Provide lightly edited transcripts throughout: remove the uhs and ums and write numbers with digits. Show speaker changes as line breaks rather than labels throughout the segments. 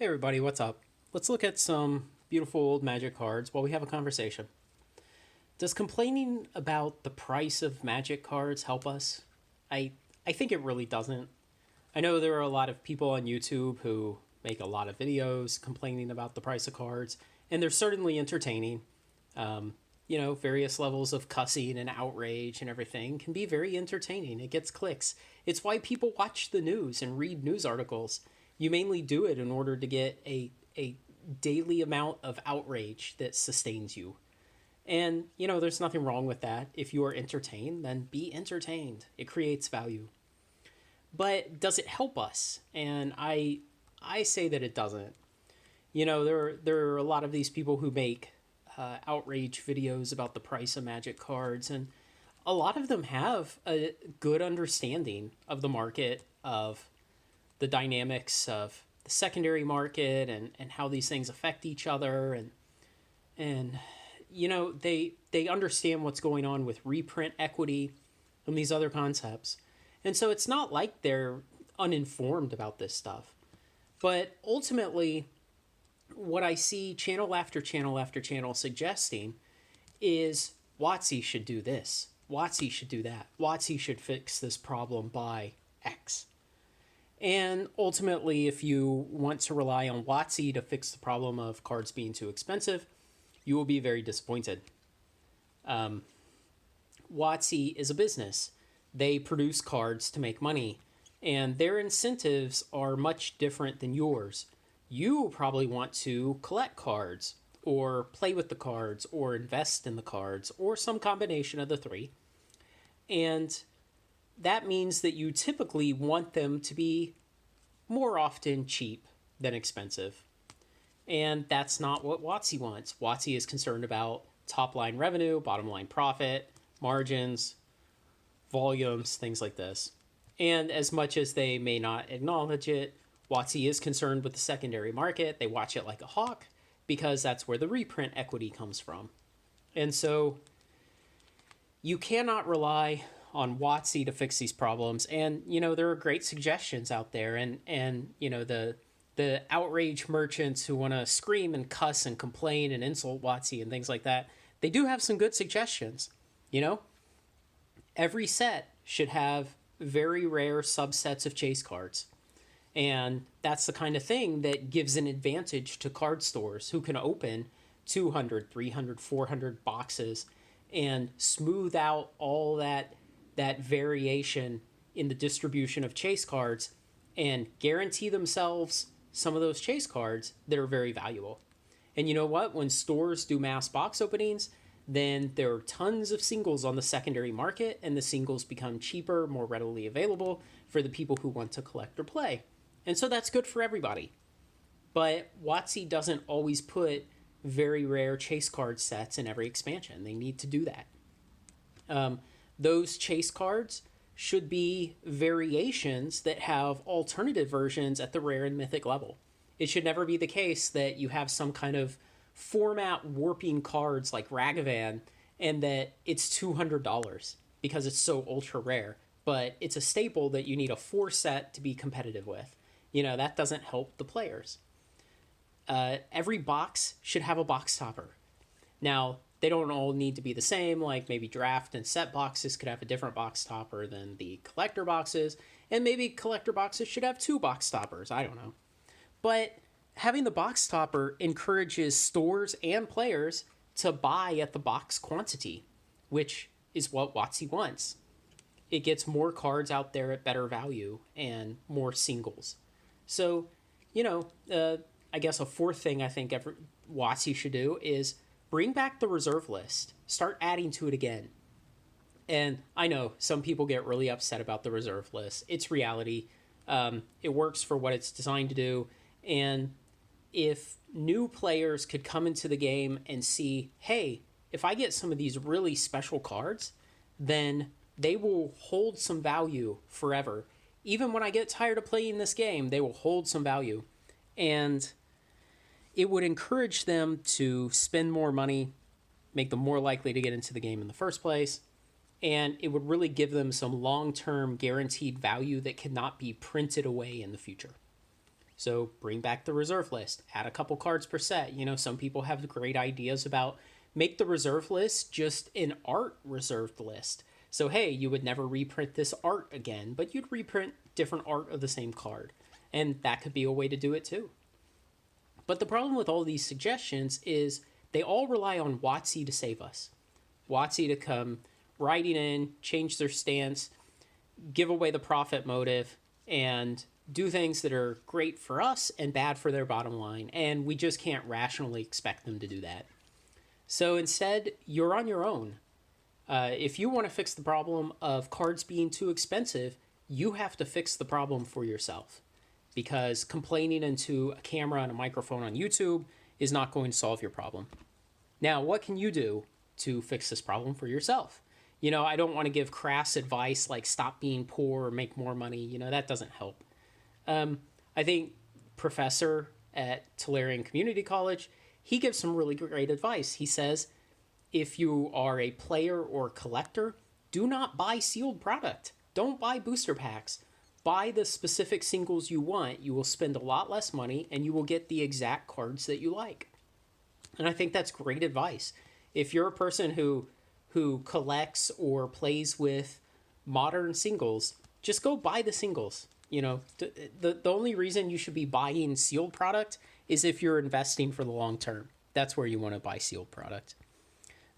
Hey everybody, what's up? Let's look at some beautiful old Magic cards while we have a conversation. Does complaining about the price of Magic cards help us? I I think it really doesn't. I know there are a lot of people on YouTube who make a lot of videos complaining about the price of cards, and they're certainly entertaining. Various levels of cussing and outrage and everything can be very entertaining. It gets clicks. It's why people watch the news and read news articles. You mainly do it in order to get a daily amount of outrage that sustains you. And, there's nothing wrong with that. If you are entertained, then be entertained. It creates value. But does it help us? And I say that it doesn't. There are a lot of these people who make outrage videos about the price of Magic cards, and a lot of them have a good understanding of the market, of the dynamics of the secondary market, and how these things affect each other, and they understand what's going on with reprint equity and these other concepts. And so it's not like they're uninformed about this stuff. But ultimately, what I see channel after channel after channel suggesting is WotC should do this, WotC should do that, WotC should fix this problem by X. And ultimately, if you want to rely on WotC to fix the problem of cards being too expensive, you will be very disappointed. WotC is a business. They produce cards to make money, and their incentives are much different than yours. You probably want to collect cards, or play with the cards, or invest in the cards, or some combination of the three. And that means that you typically want them to be more often cheap than expensive. And that's not what WotC wants. WotC is concerned about top line revenue, bottom line profit, margins, volumes, things like this. And as much as they may not acknowledge it, WotC is concerned with the secondary market. They watch it like a hawk because that's where the reprint equity comes from. And so you cannot rely on WotC to fix these problems. And, there are great suggestions out there. And the outrage merchants who want to scream and cuss and complain and insult WotC and things like that, they do have some good suggestions. Every set should have very rare subsets of chase cards. And that's the kind of thing that gives an advantage to card stores who can open 200, 300, 400 boxes and smooth out all that variation in the distribution of chase cards and guarantee themselves some of those chase cards that are very valuable. And you know what? When stores do mass box openings, then there are tons of singles on the secondary market, and the singles become cheaper, more readily available for the people who want to collect or play. And so that's good for everybody. But WotC doesn't always put very rare chase card sets in every expansion. They need to do that. Those chase cards should be variations that have alternative versions at the rare and mythic level. It should never be the case that you have some kind of format warping cards like Ragavan and that it's $200 because it's so ultra rare, but it's a staple that you need a 4 set to be competitive with. That doesn't help the players. Every box should have a box topper. Now, they don't all need to be the same, like maybe draft and set boxes could have a different box topper than the collector boxes, and maybe collector boxes should have 2 box toppers, I don't know. But having the box topper encourages stores and players to buy at the box quantity, which is what WotC wants. It gets more cards out there at better value and more singles. So, I guess a fourth thing I think WotC should do is bring back the reserve list. Start adding to it again. And I know some people get really upset about the reserve list. It's reality. It works for what it's designed to do. And if new players could come into the game and see, hey, if I get some of these really special cards, then they will hold some value forever. Even when I get tired of playing this game, they will hold some value. And it would encourage them to spend more money, make them more likely to get into the game in the first place, and it would really give them some long-term guaranteed value that cannot be printed away in the future. So bring back the reserve list, add a couple cards per set. Some people have great ideas about make the reserve list just an art reserved list. So, hey, you would never reprint this art again, but you'd reprint different art of the same card. And that could be a way to do it too. But the problem with all these suggestions is they all rely on WotC to save us. WotC to come riding in, change their stance, give away the profit motive, and do things that are great for us and bad for their bottom line. And we just can't rationally expect them to do that. So instead, you're on your own. If you want to fix the problem of cards being too expensive, you have to fix the problem for yourself. Because complaining into a camera and a microphone on YouTube is not going to solve your problem. Now, what can you do to fix this problem for yourself? I don't want to give crass advice like stop being poor or make more money. That doesn't help. I think Professor at Tolarian Community College, he gives some really great advice. He says, if you are a player or collector, do not buy sealed product. Don't buy booster packs. Buy the specific singles you want. You will spend a lot less money and you will get the exact cards that you like. And I think that's great advice. If you're a person who collects or plays with modern singles, just go buy the singles. The only reason you should be buying sealed product is if you're investing for the long term. That's where you want to buy sealed product.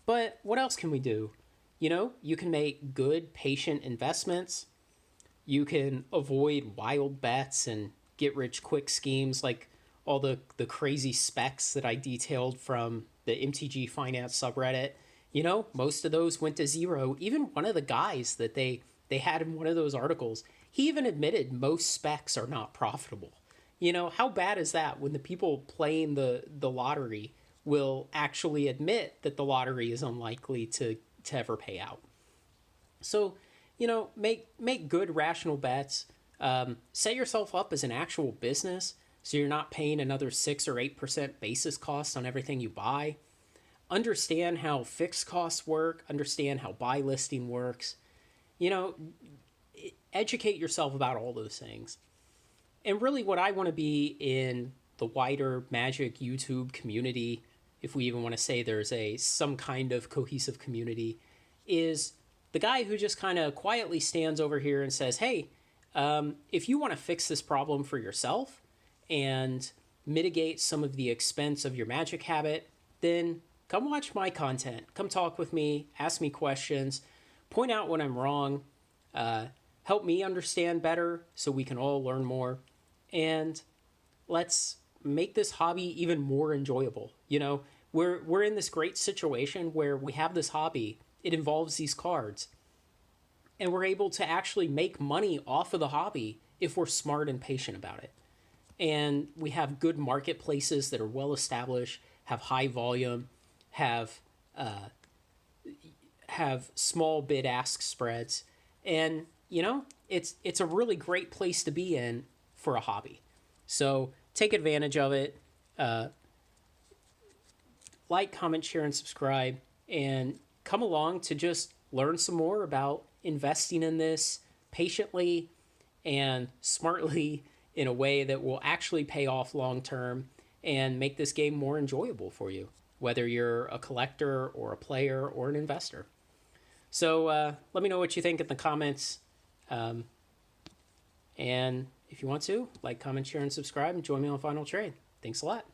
But what else can we do? You can make good, patient investments. You can avoid wild bets and get rich quick schemes like all the crazy specs that I detailed from the MTG Finance subreddit. Most of those went to zero. Even one of the guys that they had in one of those articles, he even admitted most specs are not profitable. How bad is that when the people playing the lottery will actually admit that the lottery is unlikely to ever pay out? So, make good rational bets. Set yourself up as an actual business so you're not paying another 6 or 8% basis cost on everything you buy. Understand how fixed costs work, understand how buy listing works. Educate yourself about all those things. And really what I want to be in the wider Magic YouTube community, if we even want to say there's some kind of cohesive community, is the guy who just kind of quietly stands over here and says, hey, if you want to fix this problem for yourself and mitigate some of the expense of your Magic habit, then come watch my content. Come talk with me, ask me questions, point out when I'm wrong, help me understand better so we can all learn more. And let's make this hobby even more enjoyable. We're in this great situation where we have this hobby. It involves these cards. And we're able to actually make money off of the hobby if we're smart and patient about it. And we have good marketplaces that are well established, have high volume, have small bid-ask spreads. And, it's a really great place to be in for a hobby. So take advantage of it. Like, comment, share, and subscribe. And come along to just learn some more about investing in this patiently and smartly in a way that will actually pay off long term and make this game more enjoyable for you, whether you're a collector or a player or an investor. So let me know what you think in the comments. And if you want to, like, comment, share, and subscribe, and join me on Final Trade. Thanks a lot.